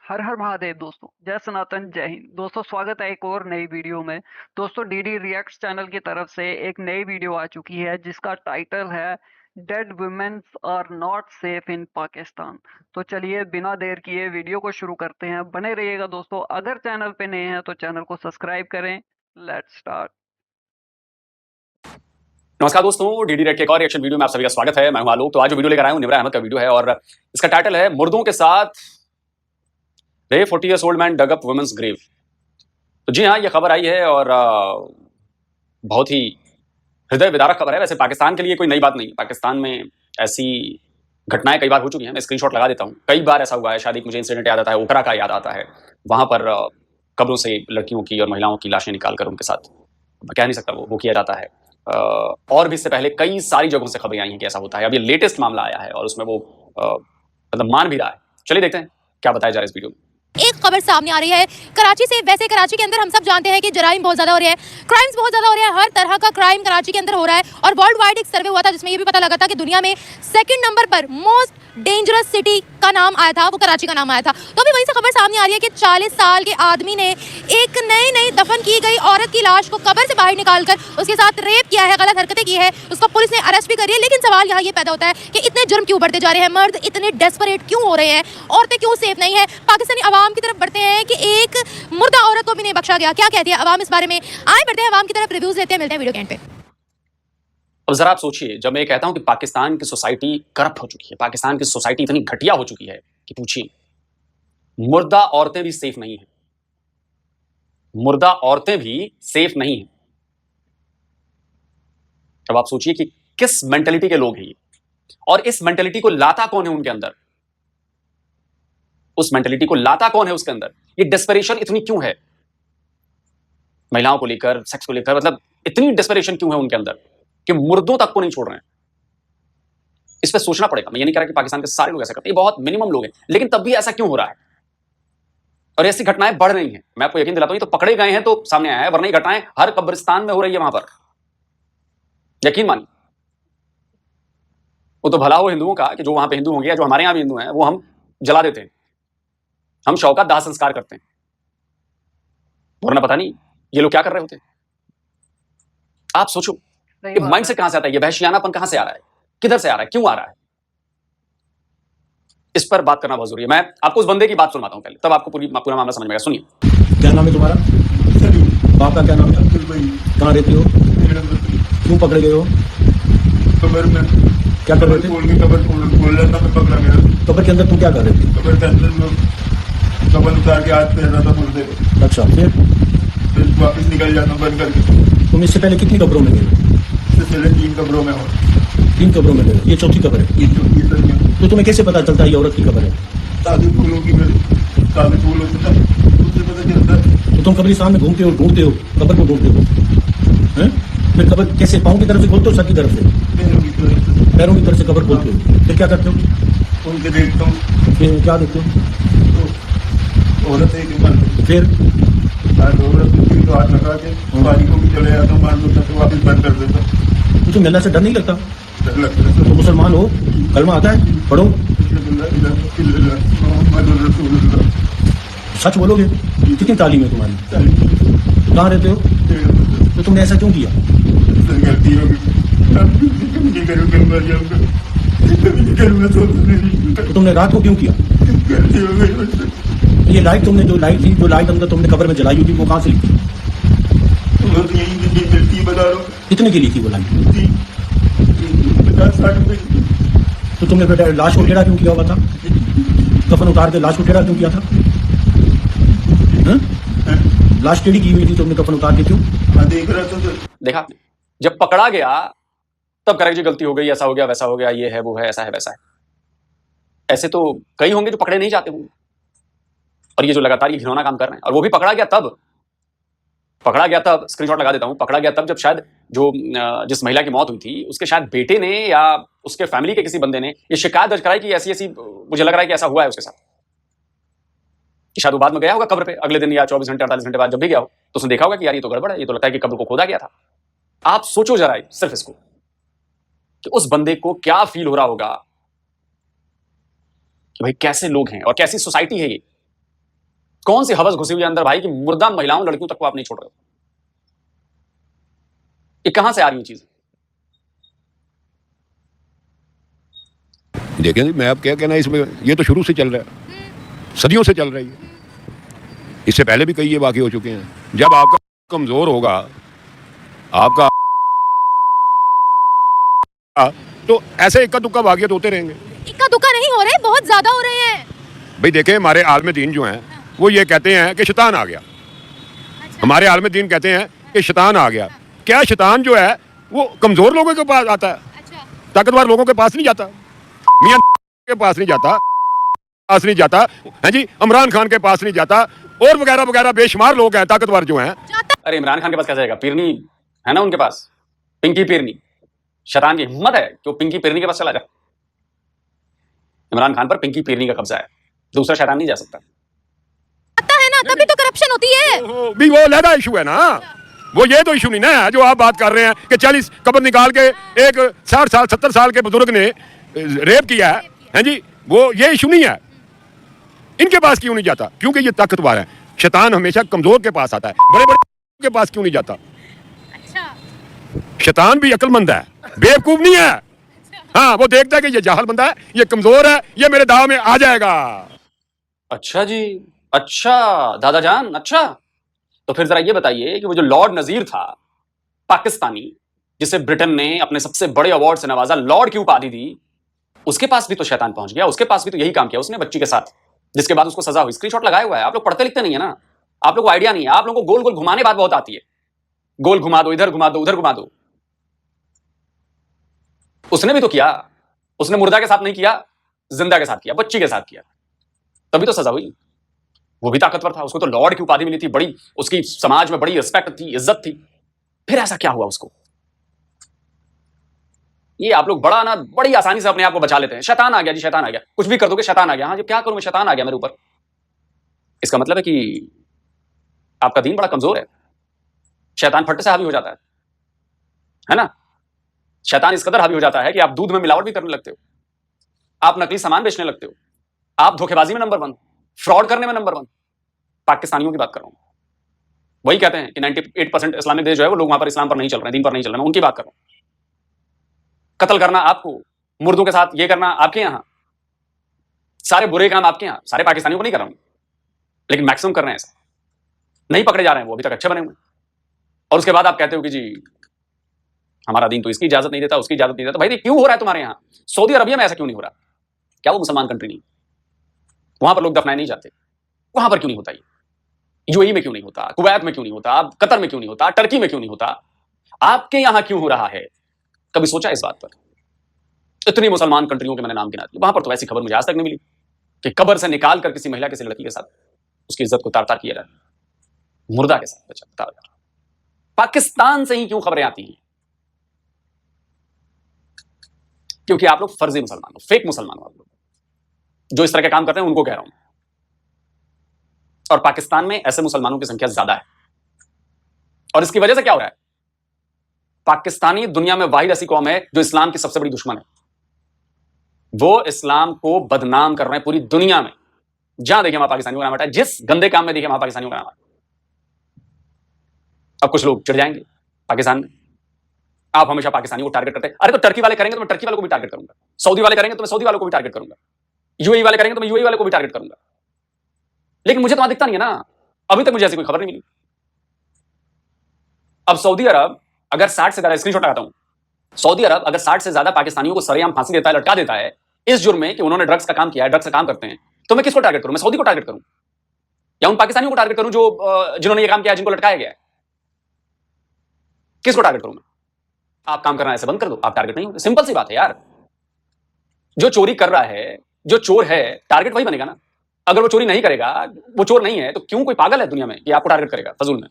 हर हर महादेव दोस्तों, जय सनातन, जय हिंद। दोस्तों स्वागत है एक और नई वीडियो में। दोस्तों डीडी रिएक्ट्स चैनल की तरफ से एक नई वीडियो आ चुकी है जिसका टाइटल है dead womens are not safe in Pakistan. तो चलिए बिना देर किए वीडियो को शुरू करते हैं। बने रहिएगा दोस्तों। अगर चैनल पे नए हैं तो चैनल को सब्सक्राइब करें। Let's start. नमस्कार दोस्तों, डीडी रेड के एक और रिएक्शन वीडियो में आप सभी का स्वागत है। मैं हूं आलोक। तो आज जो वीडियो लेकर आया हूं निमरा अहमद का वीडियो है और इसका टाइटल है मुर्दों के साथ रे 40 years old man dug up women's grave। तो जी हाँ, ये खबर आई है और बहुत ही हृदय विदारक खबर है। वैसे पाकिस्तान के लिए कोई नई बात नहीं। पाकिस्तान में ऐसी घटनाएं कई बार हो चुकी हैं। मैं स्क्रीनशॉट लगा देता हूँ। कई बार ऐसा हुआ है। शायद एक मुझे इंसिडेंट याद आता है, ओकरा का याद आता है। वहां पर कब्रों से लड़कियों की और महिलाओं की लाशें निकालकर उनके साथ, मैं कह नहीं सकता वो किया जाता है। और भी इससे पहले कई सारी जगहों से खबरें आई हैं कि ऐसा होता है। अब ये लेटेस्ट मामला आया है और उसमें वो मतलब मान भी रहा है। चलिए देखते हैं क्या बताया जा रहा है इस वीडियो में। एक खबर सामने आ रही है कराची से। वैसे कराची के अंदर हम सब जानते हैं कि जराइम बहुत ज्यादा हो रहे हैं, क्राइम्स बहुत ज्यादा हो रहे हैं। हर तरह का क्राइम कराची के अंदर हो रहा है और वर्ल्ड वाइड एक सर्वे हुआ था जिसमें ये भी पता लगा था कि दुनिया में सेकंड नंबर पर मोस्ट डेंजरस सिटी का नाम आया था, वो कराची का नाम आया था। तो अभी वहीं से खबर सामने आ रही है कि 40 साल के आदमी ने एक नई दफन की गई औरत की लाश को कब्र से बाहर निकालकर उसके साथ रेप किया है, गलत हरकतें की है। उसको पुलिस ने अरेस्ट भी करी है। लेकिन सवाल यहाँ ये पैदा होता है कि इतने जुर्म क्यों बढ़ते जा रहे हैं, मर्द इतने डेस्परेट क्यों हो रहे हैं, औरतें क्यों सेफ नहीं है। पाकिस्तानी अवाम की तरफ बढ़ते हैं कि एक मुर्दा औरत को भी नहीं बख्शा गया। क्या कहती है अवाम इस बारे में? आए बढ़ते हैं अवाम की तरफ, रिव्यूज लेते हैं। मिलते हैं वीडियो के एंड पे। अब जरा आप सोचिए, जब मैं कहता हूं कि पाकिस्तान की सोसाइटी करप्ट हो चुकी है, पाकिस्तान की सोसाइटी इतनी घटिया हो चुकी है कि पूछिए, मुर्दा औरतें भी सेफ नहीं है। मुर्दा औरतें भी सेफ नहीं है। अब आप सोचिए कि किस मेंटेलिटी के लोग हैं ये, और इस मेंटेलिटी को लाता कौन है उनके अंदर। उस मेंटेलिटी को लाता कौन है उसके अंदर। ये डेस्परेशन इतनी क्यों है महिलाओं को लेकर, सेक्स को लेकर, मतलब इतनी डेस्परेशन क्यों है उनके अंदर कि मुर्दों तक को नहीं छोड़ रहे हैं। इस पर सोचना पड़ेगा। मैं ये नहीं कह रहा कि पाकिस्तान के सारे लोग ऐसा करते हैं, ये बहुत मिनिमम लोग हैं, लेकिन तब भी ऐसा क्यों हो रहा है और ऐसी घटनाएं बढ़ रही हैं। मैं आपको यकीन दिलाता हूं, ये तो पकड़े गए हैं तो सामने आया है, वरना ये घटनाएं हर कब्रिस्तान में हो रही है वहां पर। यकीन मानिए, वो तो भला हो हिंदुओं का कि जो वहां पे हिंदू होंगे या जो हमारे यहां भी हिंदू हैं वो हम जला देते हैं, हम शव का दाह संस्कार करते हैं, वरना पता नहीं ये लोग क्या कर रहे होते हैं। आप सोचो, ये माइंड से कहां से आता है, ये वहशियानापन कहां से आ रहा है, किधर से आ रहा है, क्यों आ रहा है। इस पर बात करना बहुत जरूरी है। मैं आपको उस बंदे की बात सुनाता हूं पहले, तब आपको पूरा मामला समझ में आएगा। सुनिए। क्या नाम है तुम्हारा? बाप का क्या नाम है? कहाँ रहते हो? क्यों पकड़े गए हो? कब्र में क्या कर रहे थे? कब्र खोल रहा था, मैं पकड़ा गया। कब्र के अंदर तुम क्या कर रहे थे? कब्र के अंदर में कब्र उतार के हाथ फेर रहा था मुर्दे को। अच्छा, फिर वापस निकल जाता बंद करके। तुम इससे पहले कितनी कब्रों में गए? इससे पहले 3 कब्रों में हो। 3 कब्रों में गए, ये चौथी कब्र है। ये सर में तो तुम्हें कैसे पता चलता है ये औरत की कब्र है? ताज़े फूलों की ताज़े फूल होते था, उससे पता चलता है। तो तुम कब्रिस्तान में घूमते हो, ढूंढते हो, कब्र को ढूंढते हो, हैं? फिर कब्र कैसे, पाँव की तरफ से खोलते हो, सर की तरफ से? पैरों की तरफ से कब्र खोलते हो। फिर क्या करते हो? उनके देखता हूँ। फिर क्या देखते हो? तो औरत है कि मर्द, फिर औरत तो हाथ लगा के पानी को भी चले जाता हूँ, मान लो तो वापस बंद कर देता हूँ। तुम्हें अल्लाह से डर नहीं लगता? डर लगता है। तो मुसलमान हो, कलमा आता है, पढ़ो, सच बोलोगे? कितनी तालीम है तुम्हारी? कहाँ रहते हो? तो तुमने ऐसा क्यों किया? तो तुमने रात को क्यों किया? ये लाइट तुमने जो लाइट थी, जो लाइट अंदर तुमने कब्र में जलाई हुई थी, वो कहाँ से ली थी? कितने की ली थी वो लाइट? 50-60 रुपए। तो तुमने बेटा लाश को टेढ़ा क्यों किया हुआ था? कफन उतार के लाश को टेढ़ा क्यों किया था? हाँ? लाश टेढ़ी की हुई थी, तुमने कफन उतार के क्यों? देख रहा था तो देखा आपने, जब पकड़ा गया तब करेक्ट जी गलती हो गई, ऐसा हो गया, वैसा हो गया, ये है, वो है, ऐसा है, वैसा है। ऐसे तो कई होंगे जो पकड़े नहीं जाते होंगे और ये जो लगातार ये घिनौना काम कर रहे हैं। और वो भी पकड़ा गया तब, स्क्रीनशॉट लगा देता हूं, पकड़ा गया तब जब शायद जो जिस महिला की मौत हुई थी उसके शायद बेटे ने या उसके फैमिली के किसी बंदे ने ये शिकायत दर्ज कराई कि ऐसी ऐसी, मुझे लग रहा है कि ऐसा हुआ है उसके साथ। शायद वो बाद में गया होगा कब्र पे अगले दिन या 24 घंटे 48 घंटे बाद जब भी गया हो, तो उसने देखा होगा कि यार ये तो गड़बड़ है, ये तो लगता है कि कब्र को खोदा गया था। आप सोचो जरा सिर्फ इसको कि उस बंदे को क्या फील हो रहा होगा कि भाई कैसे लोग हैं और कैसी सोसाइटी है ये। कौन सी हवस घुसी हुई है अंदर भाई कि मुर्दा महिलाओं लड़कियों तक को आप नहीं छोड़ रहे हो? ये कहां से आ रही है चीज? देखें मैं अब क्या कहना इसमें, ये तो शुरू से चल रहा है, सदियों से चल रही है। इससे पहले भी कई ये वाक़े हो चुके हैं। जब आपका कमजोर होगा आपका तो ऐसे इक्का दुक्का वाक़े होते रहेंगे। इक्का दुक्का नहीं हो रहे, बहुत ज्यादा हो रहे हैं। भाई देखें हमारे आलम दीन जो हैं वो ये कहते हैं कि शैतान आ गया। हमारे आलम दीन कहते हैं कि शैतान आ गया। क्या शैतान जो है वो कमजोर लोगों के पास आता है, ताकतवर लोगों के पास नहीं जाता, मियां के पास नहीं जाता, है जी, इमरान खान के पास नहीं जाता, और वगैरह वगैरह बेशुमार लोग हैं ताकतवर जो हैं। अरे इमरान खान के पास कैसे जाएगा? पीरनी है ना उनके पास, पिंकी पीरनी। शैतान की हिम्मत है कि वो पिंकी पीरनी के पास चला जाए। इमरान खान पर पिंकी पीरनी का कब्जा है, दूसरा शैतान नहीं जा सकता। आता है ना, तभी तो करप्शन होती है। भी वो लहदा इशू है ना, वो ये तो इशू नहीं ना जो आप बात कर रहे हैं कि 40 कब्र निकाल के एक 60 साल 70 साल के बुजुर्ग ने रेप किया है जी, वो ये इशू नहीं है। इनके पास क्यों नहीं जाता? क्योंकि ये ताकतवर है। शैतान हमेशा कमजोर के पास आता है, बड़े बड़े के पास क्यों नहीं जाता? शैतान भी अक्लमंद है, बेवकूफ नहीं है। हाँ, वो देखता है कि ये जाहल बंदा है, ये कमजोर है, ये मेरे दाव में आ जाएगा। अच्छा जी, अच्छा दादा जान, अच्छा तो फिर जरा ये बताइए कि वो जो लॉर्ड नजीर था पाकिस्तानी, जिसे ब्रिटेन ने अपने सबसे बड़े अवार्ड से नवाजा, लॉर्ड की उपाधि दी, उसके पास भी तो शैतान पहुंच गया। उसके पास भी तो यही काम किया उसने बच्ची के साथ, जिसके बाद उसको सजा हुई। स्क्रीनशॉट लगाया हुआ है। आप लोग पढ़ते लिखते नहीं है ना, आप लोग को आइडिया नहीं है। आप लोगों को गोल गोल घुमाने बात बहुत आती है, गोल घुमा दो, इधर घुमा दो, उधर घुमा दो। उसने भी तो किया, उसने मुर्दा के साथ नहीं किया, जिंदा के साथ किया, बच्ची के साथ किया, तभी तो सजा हुई। वो भी ताकतवर था, उसको तो लॉर्ड की उपाधि मिली थी, बड़ी उसकी समाज में बड़ी रिस्पेक्ट थी, इज्जत थी। फिर ऐसा क्या हुआ उसको? ये आप लोग बड़ा ना बड़ी आसानी से अपने आप को बचा लेते हैं। शैतान आ गया जी, शैतान आ गया, कुछ भी कर दोगे शैतान आ गया। हाँ जी, क्या करूं मैं, शैतान आ गया मेरे ऊपर। इसका मतलब है कि आपका दीन बड़ा कमजोर है। शैतान फट से हावी हो जाता है ना। शैतान इस कदर हावी हो जाता है कि आप दूध में मिलावट भी करने लगते हो, आप नकली सामान बेचने लगते हो, आप धोखेबाजी में नंबर 1, फ्रॉड करने में नंबर 1। पाकिस्तानियों की बात कर रहा हूं। वही कहते हैं कि 98% इस्लामिक देश जो है वो लोग वहां पर इस्लाम पर नहीं चल रहे हैं, दीन पर नहीं चल रहे हैं, मैं उनकी बात कर रहा हूं। कत्ल करना आपको, मुर्दों के साथ ये करना आपके यहां, सारे बुरे काम आपके यहां। सारे पाकिस्तानियों को नहीं कर रहा हूं, लेकिन मैक्सिमम कर रहे हैं ऐसा। नहीं पकड़े जा रहे हैं वो, अभी तक अच्छे बने हुए। और उसके बाद आप कहते हो कि जी हमारा दीन तो इसकी इजाजत नहीं देता, उसकी इजाजत नहीं देता। भाई क्यों हो रहा है तुम्हारे यहां? सऊदी अरबिया में ऐसा क्यों नहीं हो रहा? क्या वो मुसलमान कंट्री नहीं? वहां पर लोग दफनाए नहीं जाते, वहां पर क्यों नहीं होता? ये यूएई में क्यों नहीं होता? कुवैत में क्यों नहीं होता? कतर में क्यों नहीं होता? टर्की में क्यों नहीं होता? आपके यहां क्यों हो रहा है? कभी सोचा इस बात पर? इतनी मुसलमान कंट्रियों के मैंने नाम गिना दिए, वहां पर तो ऐसी खबर मुझे आज तक नहीं मिली कि कब्र से निकाल कर किसी महिला, किसी लड़की के साथ उसकी इज्जत को तार तार किया जाए, मुर्दा के साथ बचा तार तार। पाकिस्तान से ही क्यों खबरें आती हैं? क्योंकि आप लोग फर्जी मुसलमान हो, फेक मुसलमान हो। आप लोग जो इस तरह के काम करते हैं उनको कह रहा हूं। और पाकिस्तान में ऐसे मुसलमानों की संख्या ज्यादा है। और इसकी वजह से क्या हो रहा है? पाकिस्तानी दुनिया में वाहिद ऐसी कौम है जो इस्लाम की सबसे बड़ी दुश्मन है। वो इस्लाम को बदनाम कर रहे हैं पूरी दुनिया में। जहां देखिए वहां पाकिस्तानियों का नाम आता है, जिस गंदे काम में देखिए वहां पाकिस्तानियों का नाम आता है। अब कुछ लोग चिढ़ जाएंगे पाकिस्तान में, आप हमेशा पाकिस्तानियों को टारगेट करते हैं। अरे तो टर्की वाले करेंगे तो मैं टर्की वालों को भी टारगेट करूंगा, सऊदी वाले करेंगे तो मैं सऊदी वालों को भी टारगेट करूंगा, यूएई वाले करेंगे तो मैं यूएई वाले को भी टारगेट करूंगा। लेकिन मुझे तो वहां दिखता नहीं है ना, अभी तक मुझे ऐसी कोई खबर नहीं मिली। अब सऊदी अरब अगर 60 से ज्यादा, स्क्रीनशॉट लगाता हूं, सऊदी अरब अगर 60 से ज्यादा पाकिस्तानियों को सरेआम फांसी देता है, लटका देता है इस जुर्म में कि उन्होंने ड्रग्स का काम किया है, ड्रग्स का काम करते हैं, तो मैं किसको टारगेट करूं? मैं सऊदी को टारगेट करूं या उन पाकिस्तानियों को टारगेट करूं जो जिन्होंने ये काम किया, जिनको लटकाया गया है? किसको टारगेट करूं मैं? आप काम करना ऐसे बंद कर दो, आप टारगेट नहीं होंगे। सिंपल सी बात है यार। जो चोरी कर रहा है, जो चोर है, टारगेट वही बनेगा ना। अगर वो चोरी नहीं करेगा, वो चोर नहीं है, तो क्यों कोई पागल है दुनिया में कि आपको टारगेट करेगा फजूल में?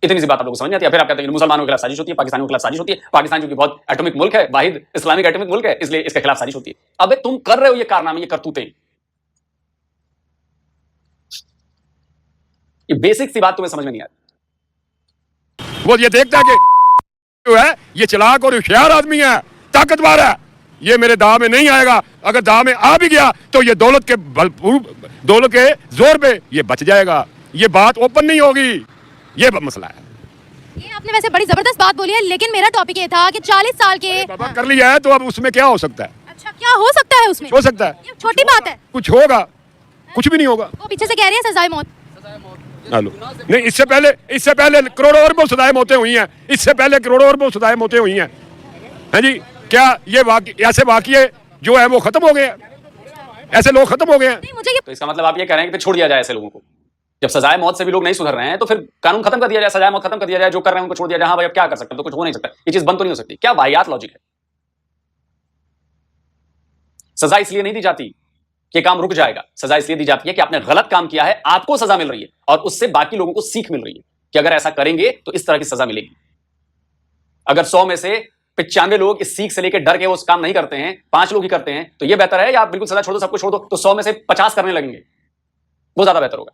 इतनी सी बात आप लोग समझ नहीं आती है। फिर आप कहते हैं मुसलमानों के खिलाफ साजिश होती है, पाकिस्तानियों के खिलाफ साजिश होती है। पाकिस्तान जो कि बहुत एटॉमिक मुल्क है, वाहिद इस्लामिक एटॉमिक मुल्क है, इसलिए इसके खिलाफ साजिश होती है। अबे तुम कर रहे हो ये कारनामे, ये करतूतें, ये बेसिक सी बात तुम्हें समझ में नहीं आती। वो ये देखता है कि जो है ये चालाक और होशियार आदमी है, ताकतवर है, ये मेरे दाव में नहीं आएगा। अगर दाव में आ भी गया तो ये दौलत के जोर पे ये बच जाएगा। ये बात ओपन नहीं होगी, ये मसला है। ये आपने वैसे बड़ी जबरदस्त बात बोली है, लेकिन मेरा टॉपिक ये था कि 40 साल के बाबा कर लिया है तो अब उसमें क्या हो सकता है? अच्छा, क्या हो सकता है उसमें? हो सकता है, ये छोटी बात है। कुछ होगा, कुछ भी नहीं होगा। वो पीछे से कह रही है सजाए मौत। हेलो, नहीं, इससे पहले करोड़ों अरबों सजाएं मौतें हुई हैं। इससे पहले करोड़ों अरबों सजाएं मौतें हुई हैं। हैं जी, क्या ये ऐसे वाक़ये जो है वो खत्म हो गए हैं? ऐसे लोग खत्म हो गए हैं? नहीं, मुझे ये तो इसका मतलब आप ये कह रहे हैं कि फिर छोड़ दिया जाए ऐसे लोगों को। जब सजाए मौत से भी लोग नहीं सुधर रहे हैं तो फिर कानून खत्म कर दिया जाए, सजाए मौत खत्म कर दिया जाए, जो कर रहे हैं उनको छोड़ दिया जाए। हाँ भाई, अब क्या कर सकते हैं, तो कुछ हो नहीं सकता, ये चीज बंद तो नहीं हो सकती। क्या वाहियात लॉजिक है। सजा इसलिए नहीं दी जाती कि काम रुक जाएगा, सजा इसलिए दी जाती है कि आपने गलत काम किया है, आपको सजा मिल रही है और उससे बाकी लोगों को सीख मिल रही है कि अगर ऐसा करेंगे तो इस तरह की सजा मिलेगी। अगर 100 में से 95 लोग इस सीख से लेकर डर के वो काम नहीं करते हैं, 5 लोग ही करते हैं, तो ये बेहतर है या आप बिल्कुल सजा छोड़ दो, सबको छोड़ दो, तो 100 में से 50 करने लगेंगे, वो ज्यादा बेहतर होगा।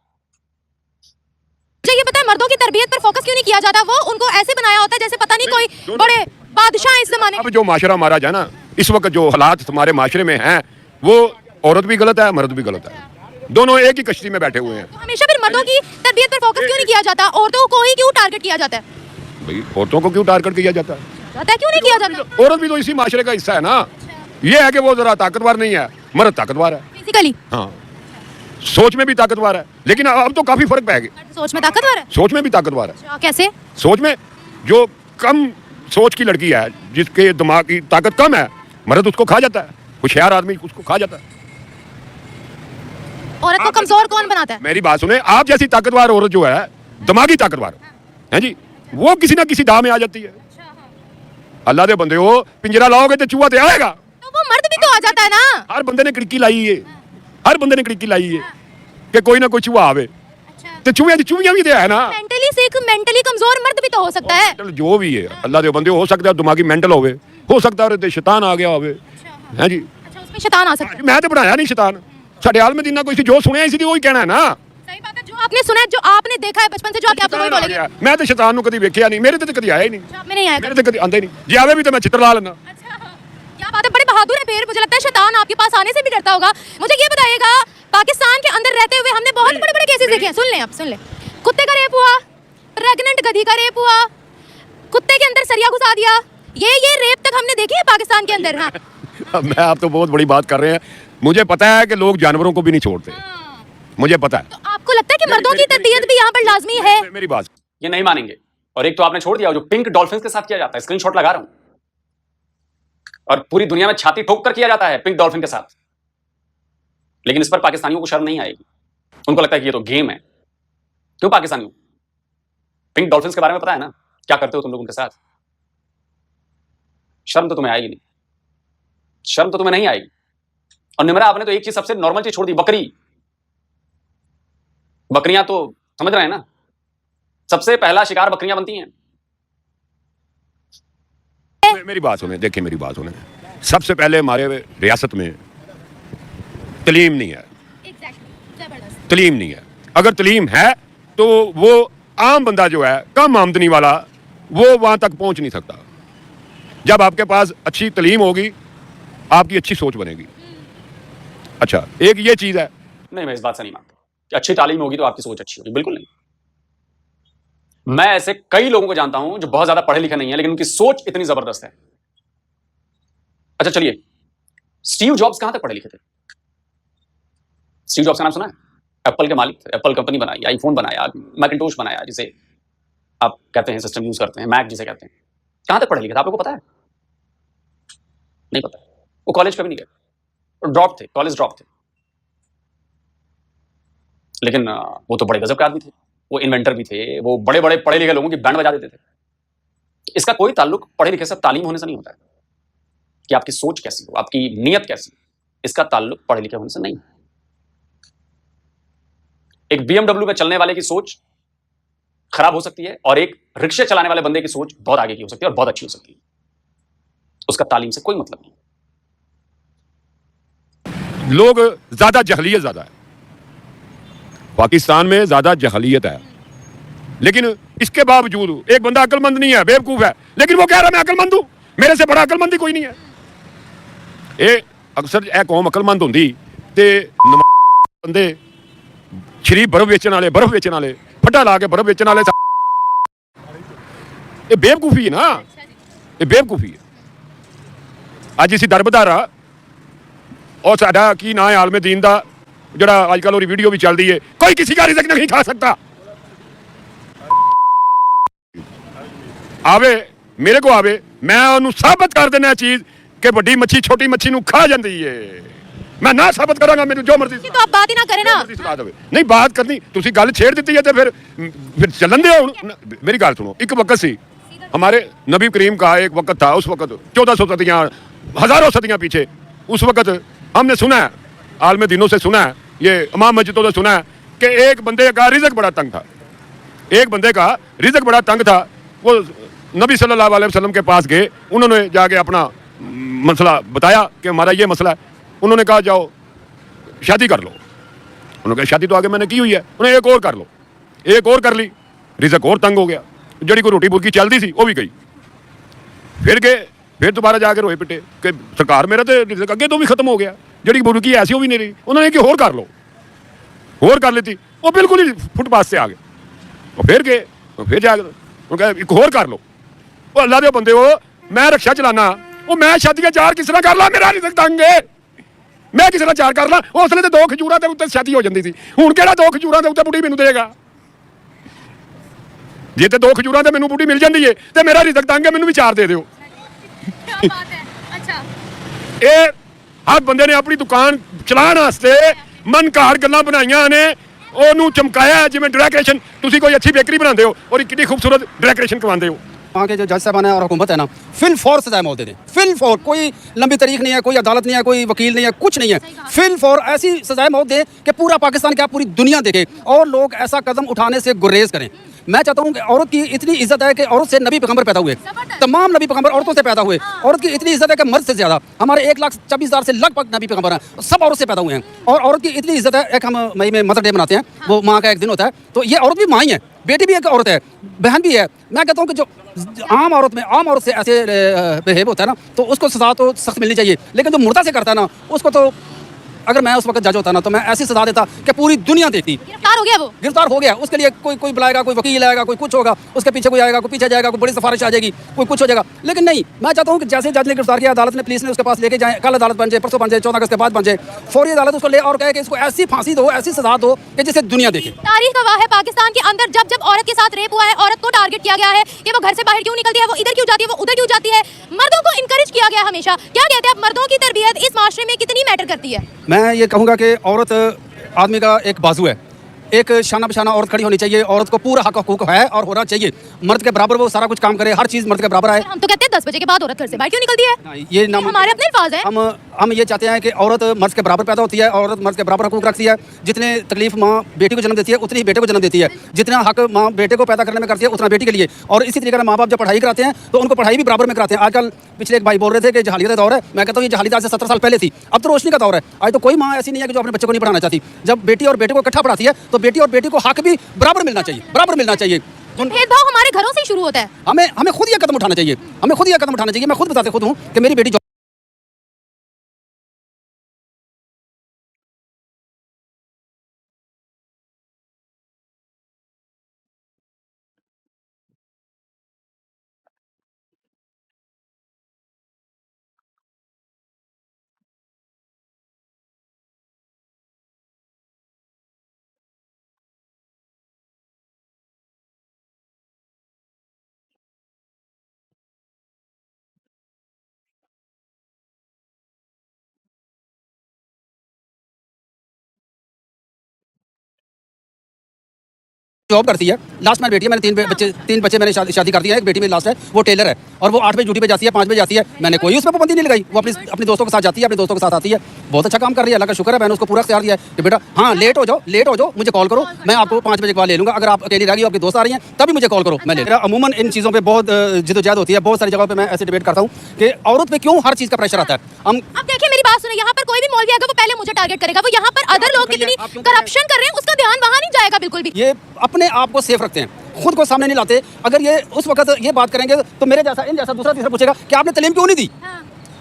मुझे ये पता है मर्दों की तरबियत पर फोकस क्यों नहीं किया जाता? वो उनको ऐसे बनाया होता है जैसे पता नहीं कोई बड़े बादशाह इस जमाने। अब जो माशरा हमारा है ना, इस वक्त जो हालात हमारे माशरे में हैं, वो औरत भी गलत है, मर्द भी गलत है, दोनों एक ही कश्ती में बैठे हुए हैं। तो हमेशा फिर मर्दों की तरबियत पर फोकस क्यों नहीं किया जाता? औरतों को ही क्यों टारगेट किया जाता है? भाई, औरतों को क्यों टारगेट किया जाता है? क्यों नहीं किया जाता? औरत भी तो इसी माशरे का हिस्सा है ना। ये है कि वो जरा ताकतवर नहीं है, मर्द ताकतवर है। बेसिकली हाँ, सोच में भी ताकतवर है, लेकिन अब तो काफी फर्क पड़ गया। सोच में ताकतवर है। सोच में भी ताकतवर है। अच्छा, कैसे? सोच में जो कम सोच की लड़की है, जिसके दिमाग की ताकत कम है, मर्द उसको खा जाता है, होशियार आदमी उसको खा जाता है। औरत को कमजोर कौन बनाता है? मेरी बात सुने, आप जैसी ताकतवर औरत जो है, दिमागी ताकतवर है जी, वो किसी ना किसी दाव में आ जाती है। अल्लाह दे बंदे हो, पिंजरा लाओगे तो चूहा तो आएगा। तो वो मर्द भी तो आ जाता है ना। हर बंदे ने खिड़की लाई है, हर बंदे ने खिड़की लाई है कि कोई ना कोई चूहा आवे। तो चूहिया भी तो है ना। मेंटली सिक, मेंटली कमजोर मर्द भी तो हो सकता है। जो भी है, अल्लाह दे बंदे हो सकता है दिमागी मेंटल होवे, हो सकता है शैतान आ गया होवे। हैं जी, अच्छा, उसमें शैतान आ सकता है। मैं तो बनाया नहीं शैतान, साडे आल में दीना कोई जो सुनिया इसी वही कहना है ना। सही बात है, जो आपने सुना है, जो आपने देखा है बचपन से, जो आप तो वही बोलेंगे। मैं तो शैतान नु कभी वेखिया नहीं, मेरे ते कभी आया ही नहीं। में नहीं आया। मेरे ते कभी आंदा ही नहीं, जे आवे भी तो मैं चित्र ला लेना। क्या बात है, बड़े बहादुर है। फिर मुझे लगता है शैतान आपके पास आने से भी डरता होगा। मुझे ये बताइएगा, पाकिस्तान के अंदर रहते हुए हमने बहुत बड़े बड़े केसेस देखे हैं। सुन लें, आप सुन लें। कुत्ते का रेप हुआ, प्रेग्नेंट गधी का रेप हुआ, कुत्ते के अंदर सरिया घुसा दिया, ये रेप तक हमने देखे हैं पाकिस्तान के अंदर। हाँ, मैं आप तो बहुत बड़ी बात कर रहे हैं। मुझे पता है कि लोग जानवरों को भी नहीं छोड़ते, मुझे पता है। तो आपको लगता है कि मर्दों की तरबियत भी यहाँ पर लाजमी है? मेरी बात, ये नहीं मानेंगे। और एक तो आपने छोड़ दिया जो पिंक डॉल्फिन के साथ किया जाता है, स्क्रीनशॉट लगा रहा हूं, और पूरी दुनिया में छाती ठोक कर किया जाता है पिंक डॉल्फिन के साथ, लेकिन इस पर पाकिस्तानियों को शर्म नहीं आएगी। उनको लगता है कि ये तो गेम है। क्यों पाकिस्तानियों? पिंक डॉल्फिन के बारे में पता है ना, क्या करते हो तुम लोग उनके साथ? शर्म तो तुम्हें आएगी नहीं, शर्म तो तुम्हें नहीं आएगी। और निमरा, आपने तो एक चीज सबसे नॉर्मल चीज छोड़ दी, बकरी। बकरियां तो समझ रहे हैं ना, सबसे पहला शिकार बकरियां बनती हैं। मेरी बात सुने, देखिए मेरी बात सुने, सबसे पहले हमारे रियासत में तलीम नहीं है। तलीम नहीं है। अगर तलीम है तो वो आम बंदा जो है, कम आमदनी वाला, वो वहां तक पहुंच नहीं सकता। जब आपके पास अच्छी तलीम होगी, आपकी अच्छी सोच बनेगी। अच्छा, एक ये चीज है। नहीं, मैं इस बात से नहीं मानता कि अच्छी तालीम होगी तो आपकी सोच अच्छी होगी, बिल्कुल नहीं। मैं ऐसे कई लोगों को जानता हूं जो बहुत ज्यादा पढ़े लिखे नहीं है, लेकिन उनकी सोच इतनी जबरदस्त है। अच्छा चलिए, स्टीव जॉब्स कहां तक पढ़े लिखे थे? स्टीव जॉब्स का नाम सुना है? एप्पल के मालिक थे, एप्पल कंपनी बनाई, आईफोन बनाया, मैकिंटोश बनाया, जिसे आप कहते हैं सिस्टम यूज करते हैं, मैक जिसे कहते हैं। कहां तक पढ़े लिखे थे, आपको पता है? नहीं पता। वो कॉलेज कभी नहीं गए, ड्रॉप थे, कॉलेज ड्रॉप थे। लेकिन वो तो बड़े गजब के आदमी थे, वो इन्वेंटर भी थे, वो बड़े बड़े पढ़े लिखे लोगों की बैंड बजा देते थे। इसका कोई ताल्लुक पढ़े लिखे से, तालीम होने से नहीं होता है कि आपकी सोच कैसी हो, आपकी नीयत कैसी, इसका ताल्लुक पढ़े लिखे होने से नहीं। एक BMW में चलने वाले की सोच खराब हो सकती है और एक रिक्शे चलाने वाले बंदे की सोच बहुत आगे की हो सकती है और बहुत अच्छी हो सकती है। उसका तालीम से कोई मतलब नहीं। लोग ज्यादा जहलियत ज्यादा है पाकिस्तान में, ज्यादा जहलियत है। लेकिन इसके बावजूद एक बंदा अक्लमंद नहीं है, बेवकूफ है, लेकिन वो कह रहा है मैं अक्लमंद हूं, मेरे से बड़ा अक्लमंद ही कोई नहीं है। ਇਹ ਅਕਸਰ ਇਹ ਕੌਮ ਅਕਲਮੰਦ ਹੁੰਦੀ ਤੇ ਬੰਦੇ ਸ਼ਰੀਫ ਬਰਫ਼ ਵੇਚਣ ਵਾਲੇ ਫੱਟਾ ਲਾ ਕੇ ਬਰਫ਼ ਵੇਚਣ ਵਾਲੇ ਇਹ ਬੇਵਕੂਫੀ ਹੈ ਨਾ, ਇਹ ਬੇਵਕੂਫੀ ਹੈ। ਅੱਜ ਅਸੀਂ ਦਰਬਦਾਰਾ और साडा की ना है आलमे दीन का जरा आजकल और वीडियो भी चल रही है, कोई किसी का रिज़्क नहीं खा सकता। आवे मेरे को आवे, मैं उन्होंने साबित कर देना चीज कि बड़ी मच्छी छोटी मच्छी नू खा जाती है। मैं ना साबित करांगा, मेनू जो मर्जी तो आप बात ही ना करें ना। नहीं बात करनी, तुसी गल छेड़ दी है तो फिर चलन दे। मेरी गल सुनो, एक वक्त सी हमारे नबी करीम का एक वक्त था, उस वक्त 1400 सदियां हजारों सदियां पीछे, उस वक्त हमने सुना है, आलमे दिनों से सुना है, ये इमाम मस्जिदों से सुना है कि एक बंदे का रिज़्क बड़ा तंग था। एक बंदे का रिज़्क बड़ा तंग था, वो नबी सल्लल्लाहु अलैहि वसल्लम के पास गए, उन्होंने जाके अपना मसला बताया कि हमारा ये मसला है। उन्होंने कहा जाओ शादी कर लो। उन्होंने कहा शादी तो आगे मैंने की हुई है। उन्हें एक और कर लो, एक और कर ली, रिज़्क और तंग हो गया, जड़ी को रोटी बुरकी चलती थी वो भी गई। फिर गए, फिर दोबारा जाके रोए पिटे कि सरकार मेरा तो रिज़्क अगे तो भी खत्म हो गया, जड़ी बुरकी ऐसी हो भी नहीं रही। उन्होंने कि होर कर लो, होर कर लेती, वो बिल्कुल ही फुटपाथ से आ गए। और फिर गए, फिर जाके उन्होंने कहा एक होर कर लो। वो अल्लाह दे बंदे हो, मैं रक्षा चलाना, वो मैं शादी चार किस तरह कर ला, मेरा रिज़्क तंग है, मैं किस तरह चार कर ला। उसने तो 2 खजूरां के उत्ते शादी हो जाती थी, हुण किहड़ा 2 खजूरां के उत्ते बुढ़ी मैनू देगा। जे तो 2 खजूरां ते मैनू बुढ़ी मिल जाती है तो मेरा रिज़्क तंग है, मैनू भी 4 दे दो। क्या बात है। अच्छा ये हर बंदे ने अपनी दुकान चलाने वास्ते मन घाड़ गल्लां बनाईयां ने, ओनू चमकाया जिवें डेकोरेशन। तुसी कोई अच्छी बेकरी बनाते हो और कितनी खूबसूरत डेकोरेशन करवाते हो। वहाँ के जो जज साहबान है और हुकूमत है ना, फिल फॉर सजाए मौत दे दें, फिल फॉर। कोई लंबी तारीख नहीं है, कोई अदालत नहीं है, कोई वकील नहीं है, कुछ नहीं है, फिल फॉर ऐसी सजाए मौत दे कि पूरा पाकिस्तान क्या पूरी दुनिया देखे और लोग ऐसा कदम उठाने से गुरेज करें। मैं चाहता हूँ कि औरत की इतनी इज्जत है कि औरत से नबी पैगंबर पैदा हुए, तमाम नबी पैगंबर औरतों से पैदा हुए। औरत की इतनी इज्जत है कि मर्द से ज़्यादा, हमारे 1,26,000 से लगभग नबी पैगंबर हैं, सब औरत से पैदा हुए हैं। और औरत की इतनी इज्जत है, एक हम मई में मदर डे मनाते हैं, वो माँ का एक दिन होता है, तो ये औरत भी माँ ही है, बेटी भी एक औरत है, बहन भी है। मैं कहता हूँ कि जो आम औरत में आम औरत से ऐसे बिहेव होता है ना, तो उसको सजा तो सख्त मिलनी चाहिए। लेकिन जो मुर्दा से करता है ना, उसको तो अगर मैं उस वक्त जज होता ना तो मैं ऐसी सजा देता कि पूरी दुनिया देखती। गिरफ्तार हो गया वो, गिरफ्तार हो गया, उसके लिए कोई बुलाएगा, कोई वकील आएगा, कोई कुछ होगा, उसके पीछे कोई आएगा, कोई पीछे जाएगा, कोई बड़ी सिफारिश आ जाएगी, कोई कुछ हो जाएगा। लेकिन नहीं, मैं चाहता हूँ कि जैसे जज ने गिरफ्तार किया, अदालत ने पुलिस ने उसके पास लेके जाए, कल अदालत बन जाए, परसों बन जाए, 14 अगस्त के बाद बन जाए, फौरी अदालत उसको ले और कहे कि इसको ऐसी फांसी दो, ऐसी सजा दो कि जिसे दुनिया देखे। तारीख गवाह है, पाकिस्तान के अंदर जब जब औरत के साथ रेप हुआ है, औरत को टारगेट किया गया है कि वो घर से बाहर क्यों निकलती है, वो इधर क्यों जाती है, वो उधर क्यों जाती है। मर्दों को इनकरेज किया गया हमेशा। क्या कहते हैं आप, मर्दों की तरबियत इस माशरे में कितनी मैटर करती है? मैं ये कहूँगा कि औरत आदमी का एक बाजू है, एक शाना बशाना औरत खड़ी होनी चाहिए। औरत को पूरा हक हकूक है और होना चाहिए, मर्द के बराबर वो सारा कुछ काम करे, हर चीज़ मर्द के बराबर आए। हम तो कहते हैं 10 बजे के बाद औरत घर से बाहर क्यों निकलती है, ये नाम हमारे अपने अल्फाज हैं। हम ये चाहते हैं कि औरत मर्द के बराबर पैदा होती है, औरत मर्द के बराबर हकूक रखती है। जितने तकलीफ माँ बेटी को जन्म देती है उतनी ही बेटे को जन्म देती है, जितना हक माँ बेटे को पैदा करने में करती है उतना बेटी के लिए। और इसी तरीके से माँ बाप जब पढ़ाई कराते हैं तो उनको पढ़ाई भी बराबर में कराते हैं। आजकल पिछले एक भाई बोल रहे थे कि जहालियत का दौर है, मैं कहता हूँ ये जहालियत आज से 17 साल पहले थी, अब तो रोशनी का दौर है। आज तो कोई माँ ऐसी नहीं है कि जो अपने बच्चे को नहीं पढ़ाना चाहती। जब बेटी और बेटे को इकट्ठा पढ़ाती है तो बेटी और बेटी को हक भी बराबर मिलना चाहिए, बराबर मिलना चाहिए। भेदभाव हमारे घरों से ही शुरू होता है। हमें खुद ये कदम उठाना चाहिए, हमें खुद ये कदम उठाना चाहिए। मैं खुद बताते खुद हूँ कि मेरी बेटी जॉब करती है, लास्ट मैन बेटी है। मैंने तीन बच्चे मैंने शादी कर दिया है। एक बेटी मेरी लास्ट है, वो टेलर है और वो 8 बजे ड्यूटी पे जाती है, 5 बजे जाती है। मैंने कोई उसमें पाबंदी नहीं लगाई, वो अपने दोस्तों के साथ जाती है, अपने दोस्तों के साथ आती है, बहुत अच्छा काम कर रही है, अल्लाह का शुक्र है। मैंने उसको पूरा इख्तियार दिया है कि बेटा हाँ लेट हो जाओ मुझे कॉल करो, मैं आपको 5 बजे के बाद ले लूँगा। अगर आप अकेली रह गई, आपके दोस्त आ रही हैं, तभी मुझे कॉल करो, मैं ले। मेरा अमूमन इन चीज़ों पर बहुत जिदोजहद होती है। बहुत सारी जगह पर मैं ऐसे डिबेट करता हूँ कि औरत पर क्यों हर चीज़ का प्रेशर आता है। हम अब देखिए मेरी बात सुनो, यहाँ पर कोई भी मौलवी आएगा वो पहले मुझे टारगेट करेगा, वो यहाँ पर अदर लोग कितनी करप्शन कर रहे हैं उसका ध्यान वहाँ नहीं जाएगा बिल्कुल भी। ये अपने आप को सेफ रखते हैं, खुद को सामने नहीं लाते। अगर ये उस वक्त ये बात करेंगे तो मेरे जैसा इन जैसा दूसरा तीसरा पूछेगा कि आपने तालीम क्यों नहीं दी।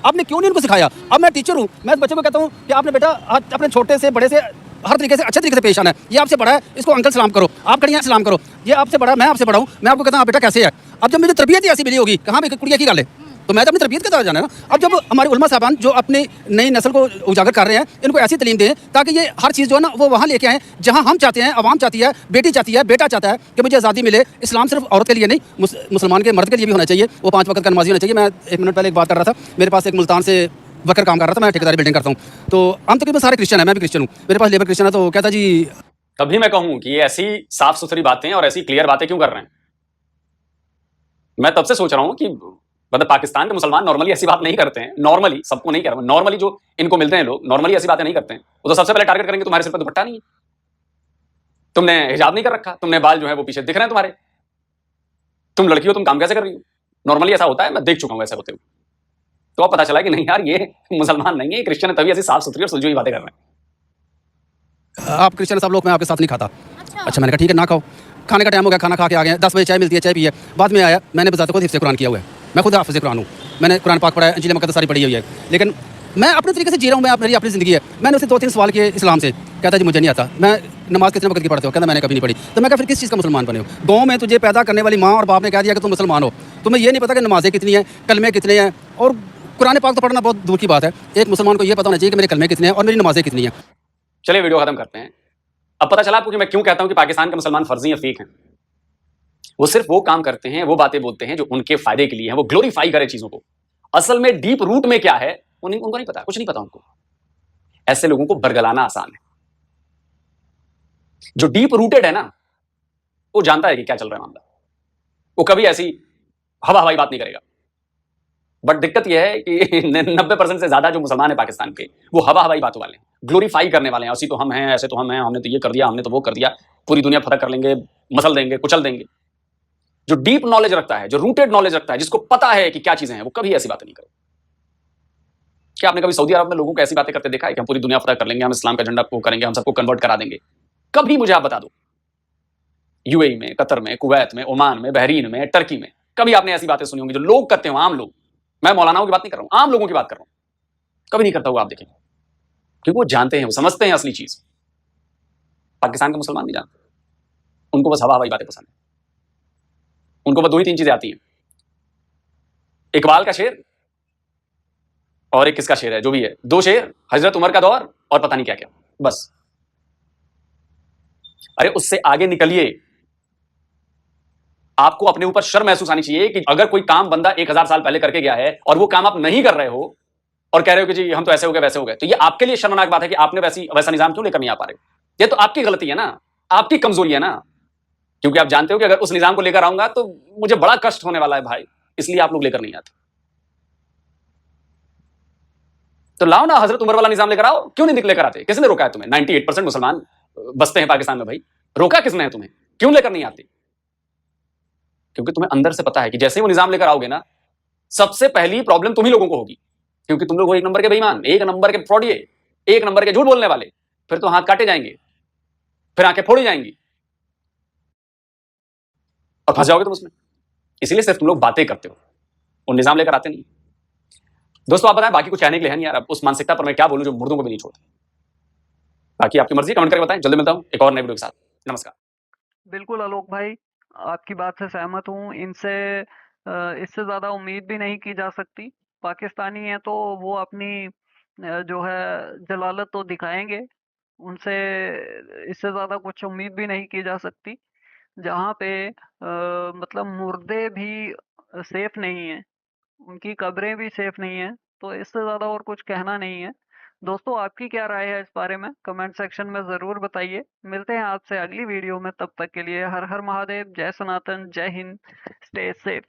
आपने क्यों नहीं उनको सिखाया? अब मैं टीचर हूँ, मैं बच्चों को कहता हूँ कि आपने बेटा अपने छोटे से बड़े से हर तरीके से अच्छे तरीके से पेश आना है। ये आपसे बड़ा है, इसको अंकल सलाम करो, आप खड़ी हैं सलाम करो। ये आपसे बड़ा, मैं आपसे बड़ा हूँ, मैं आपको कहता हूँ आप बेटा कैसे है। अब जब मुझे तरबियत ही ऐसी मिली होगी, कहाँ पे कुड़िया की गल है, तो मैं तो अपनी तरबियत के तरफ जाना है ना। अब जब हमारे उलमा साहबान जो अपनी नई नस्ल को उजागर कर रहे हैं, इनको ऐसी तालीम दें ताकि ये हर चीज़ जो है ना वो वहाँ लेके आएँ जहाँ हम चाहते हैं, अवाम चाहती है, बेटी चाहती है, बेटा चाहता है कि मुझे आज़ादी मिले। इस्लाम सिर्फ औरत के लिए नहीं, मुसलमान के मर्द के लिए भी होना चाहिए। वो 5 वक्त का नमाजी होना चाहिए। मैं 1 मिनट पहले एक बात कर रहा था, मेरे पास एक मुल्तान से वर्कर काम कर रहा था, मैं ठेकेदारी बिल्डिंग करता हूँ, तो हम तकरीबन सारे क्रिश्चियन हैं, मैं भी क्रिश्चियन हूँ, मेरे पास लेबर क्रिश्चियन है। तो कहता जी तभी मैं कहूं कि ये ऐसी साफ सुथरी बातें और ऐसी क्लियर बातें क्यों कर रहे हैं। मैं तब से सोच रहा हूं कि मतलब पाकिस्तान के मुसलमान नॉर्मली ऐसी बात नहीं करते हैं। नॉर्मली, सबको नहीं कह रहा, नॉर्मली जो इनको मिलते हैं लोग नॉर्मली ऐसी बातें नहीं करते हैं। वो तो सबसे पहले टारगेट करेंगे तुम्हारे सिर पर दुपट्टा नहीं है, तुमने हिजाब नहीं कर रखा, तुमने बाल जो है वो पीछे दिख रहे हैं तुम्हारे, तुम लड़की हो, तुम काम कैसे कर रही हो। नॉर्मली ऐसा होता है, मैं देख चुका हूं ऐसा होते हुए। तो अब पता चला कि नहीं यार ये मुसलमान नहीं है, ये क्रिश्चियन है, तभी ऐसी साफ सुथरी और सुलझी हुई बातें कर रहे हैं। आप क्रिश्चियन सब लोग, मैं आपके साथ नहीं खाता। अच्छा मैंने कहा ठीक है ना खाओ। खाने का टाइम हो गया, खाना खा के आ गए, 10 बजे चाय मिलती है, चाय पी है। बाद में आया, मैंने बजाते खुद हिफ्ज़ कुरान किया हुआ है, मैं खुद हाफ़िज़ कुरान हूँ, मैंने कुरान पाक पढ़ा है, इंजील मुक़द्दस सारी पढ़ी हुई है, लेकिन मैं अपने तरीके से जी रहा हूँ, मैं मेरी अपनी ज़िंदगी है। मैंने उससे 2-3 सवाल किए इस्लाम से, कहता जी मुझे नहीं आता। मैं नमाज़ कितने वक्त की पढ़ते हो, कहता मैंने कभी नहीं पढ़ी। तो मैं कहा फिर किस चीज़ का मुसलमान बने हो। गाँव में तुझे पैदा करने वाली माँ और बाप ने कह दिया कि तुम मुसलमान हो, तुम्हें ये नहीं पता कि नमाज़ें कितनी हैं, कलमे कितने हैं, और कुरान पाक तो पढ़ना बहुत दूर की बात है। एक मुसलमान को ये पता होना चाहिए कि मेरे कलमे कितने हैं और मेरी नमाज़ें कितनी हैं। चलिए वीडियो खत्म करते हैं। अब पता चला आपको कि मैं क्यों कहता हूं कि पाकिस्तान के मुसलमान फर्जी या फेक हैं। वो सिर्फ वो काम करते हैं, वो बातें बोलते हैं जो उनके फायदे के लिए है, वो ग्लोरीफाई करे चीजों को। असल में डीप रूट में क्या है उनको नहीं पता, कुछ नहीं पता उनको। ऐसे लोगों को बरगलाना आसान है। जो डीप रूटेड है ना, वो जानता है कि क्या चल रहा है मामला, वो कभी ऐसी हवा हवाई बात नहीं करेगा। बट दिक्कत यह है कि 90% से ज्यादा जो मुसलमान है पाकिस्तान के, वो हवा हवाई बातों वाले हैं, ग्लोरीफाई करने वाले हैं। ऐसी तो हम हैं, ऐसे तो हम हैं, हमने तो ये कर दिया, हमने तो वो कर दिया, पूरी दुनिया फतह कर लेंगे, मसल देंगे, कुचल देंगे। जो डीप नॉलेज रखता है, जो रूटेड नॉलेज रखता है, जिसको पता है कि क्या चीजें हैं, वो कभी ऐसी बातें नहीं करे। क्या आपने कभी सऊदी अरब में लोगों को ऐसी बातें करते देखा है कि हम पूरी दुनिया फतह कर लेंगे, हम इस्लाम का झंडा को करेंगे, हम सबको कन्वर्ट करा देंगे? कभी मुझे आप बता दो, यूएई में, कतर में, कुवैत में, ओमान में, बहरीन में, टर्की में, कभी आपने ऐसी बातें सुनी होंगी जो लोग करते हो, आम लोग। मैं मौलानाओं की बात नहीं कर रहा हूं, आम लोगों की बात कर रहा हूं। कभी नहीं करता हुआ आप देखेंगे, क्योंकि वो जानते हैं, वो समझते हैं असली चीज। पाकिस्तान के मुसलमान नहीं जानते, उनको बस हवा हवाई बातें पसंद है। उनको बस 2 ही 3 चीजें आती हैं, इकबाल का शेर और एक किसका शेर है, जो भी है, 2 शेर, हजरत उमर का दौर और पता नहीं क्या क्या, बस। अरे उससे आगे निकलिए। आपको अपने ऊपर शर्म महसूस आनी चाहिए कि अगर कोई काम बंदा 1000 साल पहले करके गया है और वो काम आप नहीं कर रहे हो और कह रहे हो कि जी हम तो ऐसे हो गए वैसे हो गए, तो ये आपके लिए शर्मनाक बात है कि आपने वैसा निजाम क्यों लेकर नहीं आ पा रहे हो। ये तो आपकी गलती है ना, आपकी कमजोरी है ना, क्योंकि आप जानते हो कि अगर उस निजाम को लेकर आऊंगा तो मुझे बड़ा कष्ट होने वाला है भाई, इसलिए आप लोग लेकर नहीं आते। तो लाओ ना, हजरत उमर वाला निजाम लेकर आओ। क्यों नहीं लेकर आते? किसने रोका है तुम्हें? 98% मुसलमान बसते हैं पाकिस्तान में भाई, रोका किसने है तुम्हें? क्यों लेकर नहीं आते? क्योंकि तुम्हें अंदर से पता है कि जैसे ही वो निजाम लेकर आओगे ना, सबसे पहली प्रॉब्लम तुम ही लोगों को होगी, क्योंकि तुम लोग हो 1 नंबर के बेईमान, 1 नंबर के फ्रॉडिये, 1 नंबर के झूठ बोलने वाले। फिर तो हाथ काटे जाएंगे, फिर आंखें फोड़ी जाएंगी और फंस जाओगे तुम उसमें। इसीलिए सिर्फ तुम लोग बातें करते हो, वो निजाम लेकर आते नहीं। दोस्तों आप बताएं, बाकी कुछ कहने के लिए है नहीं यार, अब उस मानसिकता पर मैं क्या बोलूं जो मुर्दों को भी नहीं छोड़ती। बाकी आपकी मर्जी, कमेंट करके बताएं। जल्दी मिलता हूं एक और नए वीडियो के साथ। नमस्कार। बिल्कुल आलोक भाई, आपकी बात से सहमत हूँ। इनसे इससे ज़्यादा उम्मीद भी नहीं की जा सकती। पाकिस्तानी हैं तो वो अपनी जो है जलालत तो दिखाएंगे, उनसे इससे ज़्यादा कुछ उम्मीद भी नहीं की जा सकती। जहाँ पे मतलब मुर्दे भी सेफ नहीं हैं, उनकी कब्रें भी सेफ नहीं हैं, तो इससे ज़्यादा और कुछ कहना नहीं है। दोस्तों आपकी क्या राय है इस बारे में, कमेंट सेक्शन में ज़रूर बताइए। मिलते हैं आपसे अगली वीडियो में, तब तक के लिए हर हर महादेव, जय सनातन, जय हिंद, स्टे सेफ।